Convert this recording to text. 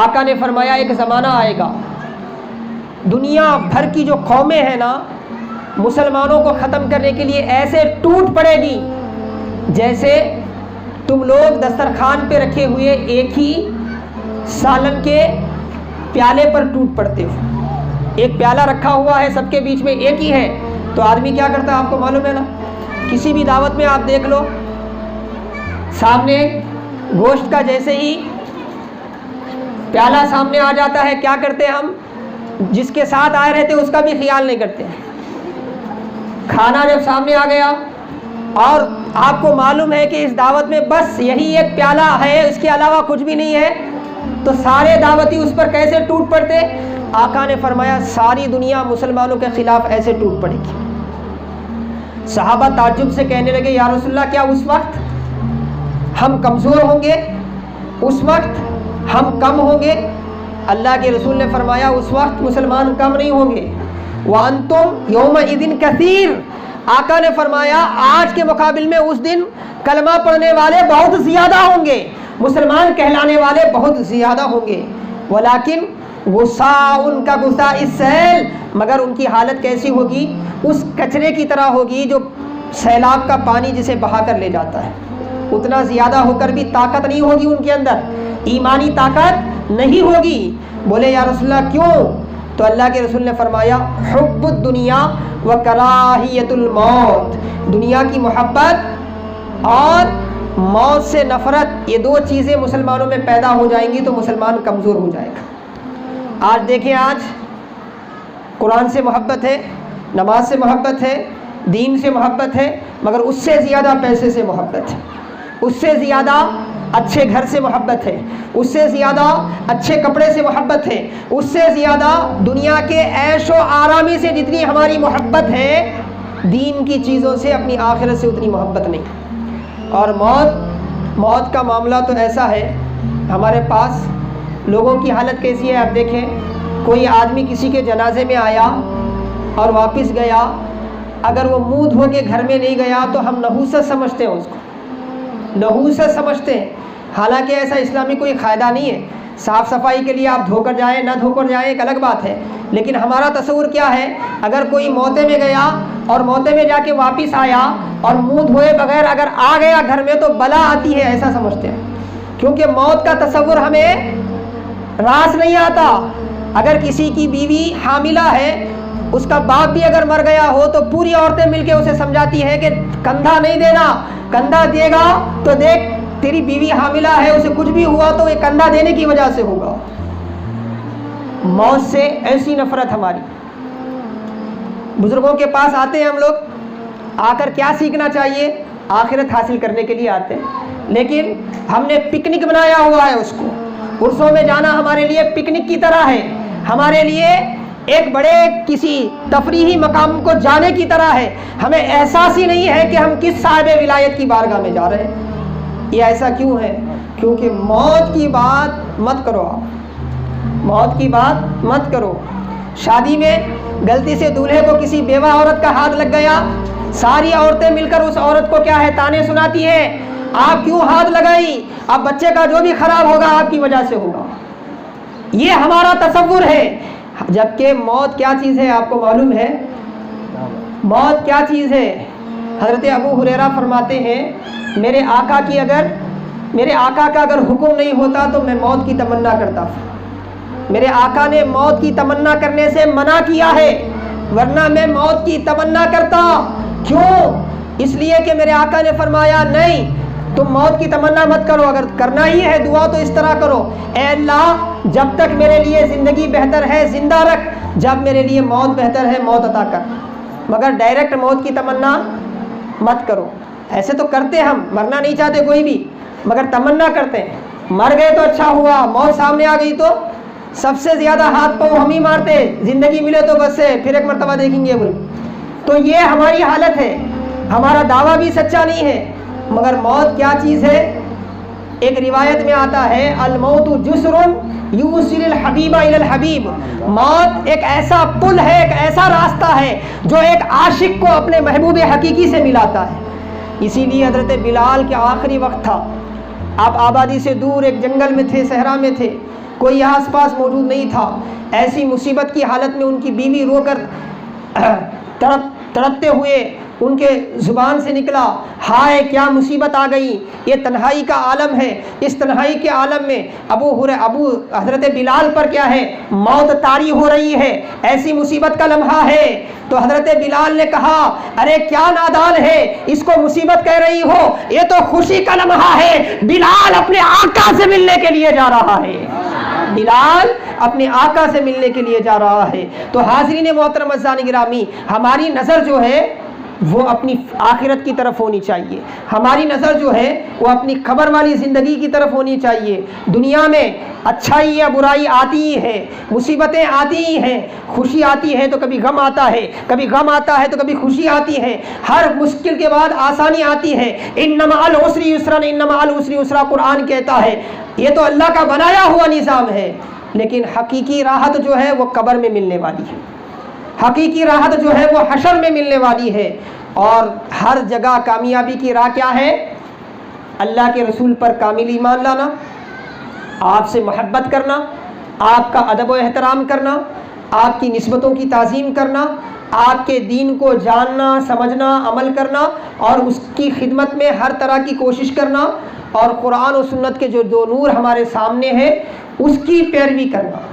آقا نے فرمایا ایک زمانہ آئے گا دنیا بھر کی جو قومیں ہیں نا مسلمانوں کو ختم کرنے کے لیے ایسے ٹوٹ پڑے گی جیسے تم لوگ دسترخوان پہ رکھے ہوئے ایک ہی سالن کے پیالے پر ٹوٹ پڑتے ہو. ایک پیالہ رکھا ہوا ہے سب کے بیچ میں ایک ہی ہے تو آدمی کیا کرتا ہے آپ کو معلوم ہے نا. کسی بھی دعوت میں آپ دیکھ لو سامنے گوشت کا جیسے ہی پیالہ سامنے آ جاتا ہے کیا کرتے ہیں ہم جس کے ساتھ آئے رہتے اس کا بھی خیال نہیں کرتے. کھانا جب سامنے آ گیا اور آپ کو معلوم ہے کہ اس دعوت میں بس یہی ایک پیالہ ہے اس کے علاوہ کچھ بھی نہیں ہے تو سارے دعوتی اس پر کیسے ٹوٹ پڑتے. آقا نے فرمایا ساری دنیا مسلمانوں کے خلاف ایسے ٹوٹ پڑے گی. صحابہ تعجب سے کہنے لگے یا رسول اللہ کیا اس وقت ہم کمزور ہوں گے اس وقت ہم کم ہوں گے. اللہ کے رسول نے فرمایا اس وقت مسلمان کم نہیں ہوں گے. وَأَنْتُمْ يَوْمَئِذٍ كَثِيرٌ آقا نے فرمایا آج کے مقابل میں اس دن کلمہ پڑھنے والے بہت زیادہ ہوں گے مسلمان کہلانے والے بہت زیادہ ہوں گے. ولیکن غصاء کا غصاء السیل مگر ان کی حالت کیسی ہوگی اس کچرے کی طرح ہوگی جو سیلاب کا پانی جسے بہا کر لے جاتا ہے. اتنا زیادہ ہو کر بھی طاقت نہیں ہوگی ان کے اندر ایمانی طاقت نہیں ہوگی. بولے یا رسول اللہ کیوں تو اللہ کے رسول نے فرمایا حب الدنیا و کراہیت الموت دنیا کی محبت اور موت سے نفرت یہ دو چیزیں مسلمانوں میں پیدا ہو جائیں گی تو مسلمان کمزور ہو جائے گا. آج دیکھیں آج قرآن سے محبت ہے نماز سے محبت ہے دین سے محبت ہے مگر اس سے زیادہ پیسے سے محبت ہے اس سے زیادہ اچھے گھر سے محبت ہے اس سے زیادہ اچھے کپڑے سے محبت ہے اس سے زیادہ دنیا کے عیش و آرامی سے جتنی ہماری محبت ہے دین کی چیزوں سے اپنی آخرت سے اتنی محبت نہیں. اور موت کا معاملہ تو ایسا ہے ہمارے پاس لوگوں کی حالت کیسی ہے آپ دیکھیں کوئی آدمی کسی کے جنازے میں آیا اور واپس گیا اگر وہ منہ دھو کے گھر میں نہیں گیا تو ہم نحوست سمجھتے ہیں اس کو نحوست سمجھتے ہیں. حالانکہ ایسا اسلامی کوئی قاعدہ نہیں ہے. صاف صفائی کے لیے آپ دھو کر جائیں نہ دھو کر جائیں ایک الگ بات ہے لیکن ہمارا تصور کیا ہے اگر کوئی موتے میں گیا اور موتے میں جا کے واپس آیا اور منہ دھوئے بغیر اگر آ گیا گھر میں تو بلا آتی ہے ایسا سمجھتے ہیں کیونکہ موت کا تصور ہمیں راس نہیں آتا. اگر کسی کی بیوی حاملہ ہے اس کا باپ بھی اگر مر گیا ہو تو پوری عورتیں مل کے اسے سمجھاتی ہیں کہ کندھا نہیں دینا کندھا دے گا تو دیکھ تیری بیوی حاملہ ہے اسے کچھ بھی ہوا تو یہ کندھا دینے کی وجہ سے ہوگا. موت سے ایسی نفرت ہماری. بزرگوں کے پاس آتے ہیں ہم لوگ آ کر کیا سیکھنا چاہیے آخرت حاصل کرنے کے لیے آتے ہیں لیکن ہم نے پکنک بنایا ہوا ہے اس کو. عرسوں میں جانا ہمارے لیے پکنک کی طرح ہے ہمارے لیے ایک بڑے کسی تفریحی مقام کو جانے کی طرح ہے. ہمیں احساس ہی نہیں ہے کہ ہم کس صاحب ولایت کی بارگاہ میں جا رہے ہیں. یہ ایسا کیوں ہے کیونکہ موت کی بات مت کرو آپ موت کی بات مت کرو. شادی میں غلطی سے دولہے کو کسی بیوہ عورت کا ہاتھ لگ گیا ساری عورتیں مل کر اس عورت کو کیا ہے تانے سناتی ہیں آپ کیوں ہاتھ لگائی اب بچے کا جو بھی خراب ہوگا آپ کی وجہ سے ہوگا. یہ ہمارا تصور ہے جبکہ موت کیا چیز ہے آپ کو معلوم ہے موت کیا چیز ہے. حضرت ابو ہریرہ فرماتے ہیں میرے آقا کا اگر حکم نہیں ہوتا تو میں موت کی تمنا کرتا. میرے آقا نے موت کی تمنا کرنے سے منع کیا ہے ورنہ میں موت کی تمنا کرتا. کیوں اس لیے کہ میرے آقا نے فرمایا نہیں تم موت کی تمنا مت کرو اگر کرنا ہی ہے دعا تو اس طرح کرو اے اللہ جب تک میرے لیے زندگی بہتر ہے زندہ رکھ جب میرے لیے موت بہتر ہے موت عطا کر مگر ڈائریکٹ موت کی تمنا مت کرو. ایسے تو کرتے ہم مرنا نہیں چاہتے کوئی بھی مگر تمنا کرتے ہیں مر گئے تو اچھا ہوا موت سامنے آ گئی تو سب سے زیادہ ہاتھ پاؤں ہم ہی مارتے زندگی ملے تو بس سے پھر ایک مرتبہ دیکھیں گے بول. تو یہ ہماری حالت ہے ہمارا دعویٰ بھی سچا نہیں ہے مگر موت کیا چیز ہے. ایک روایت میں آتا ہے الموت جسر یوصل الحبیب الی الحبیب موت ایک ایسا پل ہے ایک ایسا راستہ ہے جو ایک عاشق کو اپنے محبوب حقیقی سے ملاتا ہے. اسی لیے حضرت بلال کے آخری وقت تھا آپ آبادی سے دور ایک جنگل میں تھے صحرا میں تھے کوئی آس پاس موجود نہیں تھا. ایسی مصیبت کی حالت میں ان کی بیوی رو کر تڑپتے ہوئے ان کے زبان سے نکلا، ہائے کیا مصیبت آ گئی، یہ تنہائی کا عالم ہے. اس تنہائی کے عالم میں ابو حضرت بلال پر کیا ہے، موت طاری ہو رہی ہے، ایسی مصیبت کا لمحہ ہے. تو حضرت بلال نے کہا، ارے کیا نادان ہے، اس کو مصیبت کہہ رہی ہو، یہ تو خوشی کا لمحہ ہے. بلال اپنے آقا سے ملنے کے لیے جا رہا ہے، بلال اپنے آقا سے ملنے کے لیے جا رہا ہے. تو حاضرین محترم عزیزان گرامی، ہماری نظر جو ہے وہ اپنی آخرت کی طرف ہونی چاہیے. ہماری نظر جو ہے وہ اپنی قبر والی زندگی کی طرف ہونی چاہیے. دنیا میں اچھائی یا برائی آتی ہی ہے، مصیبتیں آتی ہی ہیں، خوشی آتی ہے تو کبھی غم آتا ہے، کبھی غم آتا ہے تو کبھی خوشی آتی ہے. ہر مشکل کے بعد آسانی آتی ہے. ان مع العسر یسرا، ان مع العسر یسرا قرآن کہتا ہے. یہ تو اللہ کا بنایا ہوا نظام ہے، لیکن حقیقی راحت جو ہے وہ قبر میں ملنے والی ہے، حقیقی راحت جو ہے وہ حشر میں ملنے والی ہے. اور ہر جگہ کامیابی کی راہ کیا ہے؟ اللہ کے رسول پر کامل ایمان لانا، آپ سے محبت کرنا، آپ کا ادب و احترام کرنا، آپ کی نسبتوں کی تعظیم کرنا، آپ کے دین کو جاننا، سمجھنا، عمل کرنا اور اس کی خدمت میں ہر طرح کی کوشش کرنا، اور قرآن و سنت کے جو دو نور ہمارے سامنے ہیں اس کی پیروی کرنا.